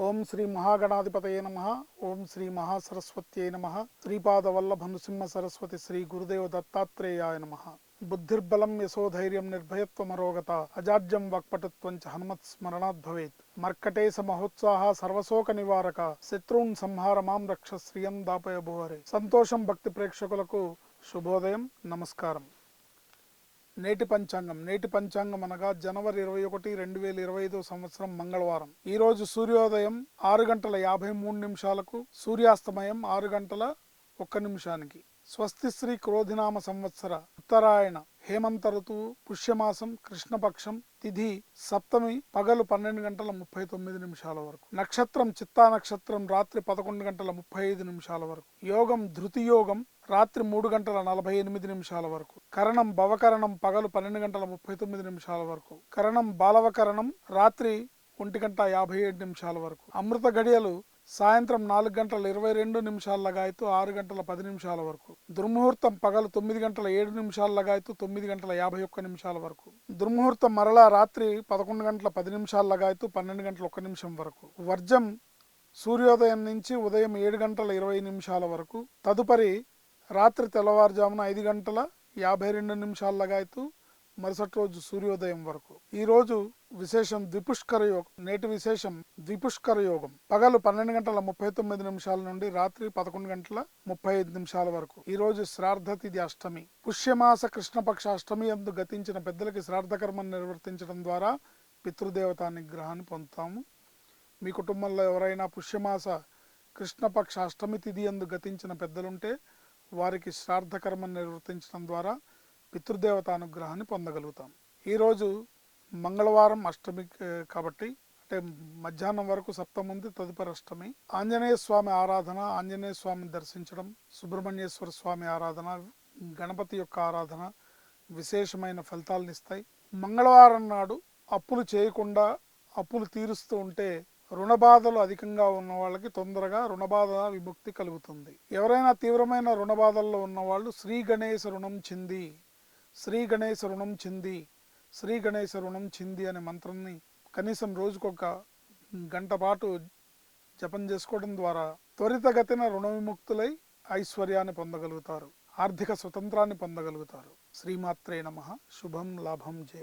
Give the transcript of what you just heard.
ఓం శ్రీ మహాగణాధిపతయే నమః. ఓం శ్రీ మహాసరస్వత్యై నమః. శ్రీపాదవల్లభ నృసింహ సరస్వతి శ్రీ గురుదేవ దత్తాత్రేయాయ నమః. బుద్ధిర్బలం యశోధైర్యం నిర్భయత్వమరోగత అజాడ్యం వాక్పటుత్వం చ హనుమత్ స్మరణాత్ భవేత్. మర్కటేశ మహోత్సాహ సర్వశోక నివారక శత్రున్ సంహార మాం రక్ష శ్రియం దాపయ భువరే. సంతోషం భక్తి ప్రేక్షకులకు శుభోదయం, నమస్కారం. నేటి పంచాంగం అనగా జనవరి 21, 2025 సంవత్సరం మంగళవారం. ఈ రోజు సూర్యోదయం 6:53 సూర్యాస్తమయం 6:01. స్వస్తి శ్రీ క్రోధినామ సంవత్సర ఉత్తరాయణ హేమంత ఋతువు పుష్యమాసం కృష్ణపక్షం తిథి సప్తమి పగలు 12:39 వరకు. నక్షత్రం చిత్తా నక్షత్రం రాత్రి 11:35 వరకు. యోగం ధృతి యోగం రాత్రి 3:48 వరకు. కరణం భవకరణం పగలు 12:39 వరకు. కరణం బాలవకరణం రాత్రి 1:57 వరకు. అమృత గడియలు సాయంత్రం 4:22 లగాయతు 6:10 వరకు. దుర్ముహూర్తం పగలు 9:07 లగాయతు 9:51 వరకు. దుర్ముహూర్తం మరలా రాత్రి 11:10 లగాయతు 12:01 వరకు. వర్జం సూర్యోదయం నుంచి ఉదయం 7:20 వరకు. తదుపరి రాత్రి తెల్లవారుజామున 5:52 లగాయతు మరుసటి రోజు సూర్యోదయం వరకు. ఈ రోజు విశేషం ద్విపుష్కర యోగం. నేటి విశేషం ద్విపుష్కర యోగం. పగలు 12:39 నుండి రాత్రి 11:35 వరకు. ఈ రోజు శ్రాద్ధ తిథి అష్టమి. పుష్యమాస కృష్ణపక్ష అష్టమి యందు గతించిన పెద్దలకి శ్రాద్ధ కర్మను నిర్వర్తించడం ద్వారా పితృదేవతా నిగ్రహాన్ని పొందుతాము. మీ కుటుంబంలో ఎవరైనా పుష్యమాస కృష్ణపక్ష అష్టమి తిథి యందు గతించిన పెద్దలుంటే వారికి శ్రాద్ధ కర్మను నిర్వర్తించడం ద్వారా పితృదేవతానుగ్రహాన్ని పొందగలుగుతాం. ఈరోజు మంగళవారం అష్టమి కాబట్టి అంటే మధ్యాహ్నం వరకు సప్తమి ఉంది, తదుపరి అష్టమి. ఆంజనేయ స్వామి ఆరాధన, ఆంజనేయ స్వామిని దర్శించడం, సుబ్రహ్మణ్యేశ్వర స్వామి ఆరాధన, గణపతి యొక్క ఆరాధన విశేషమైన ఫలితాలను ఇస్తాయి. మంగళవారం నాడు అప్పులు చేయకుండా అప్పులు తీరుస్తూ ఉంటే రుణబాధలు అధికంగా ఉన్న వాళ్ళకి తొందరగా రుణబాధ విముక్తి కలుగుతుంది. ఎవరైనా తీవ్రమైన రుణబాధల్లో ఉన్నవాళ్ళు శ్రీ గణేశ రుణం చింది, శ్రీ గణేశ రుణం చింది, శ్రీ గణేశ రుణం చింది అనే మంత్రాన్ని కనీసం రోజుకొక గంట పాటు జపం చేసుకోవడం ద్వారా త్వరితగతిన రుణ విముక్తులై ఐశ్వర్యాన్ని పొందగలుగుతారు, ఆర్థిక స్వతంత్రాన్ని పొందగలుగుతారు. శ్రీమాత్రే నమః. శుభం లాభం జయం.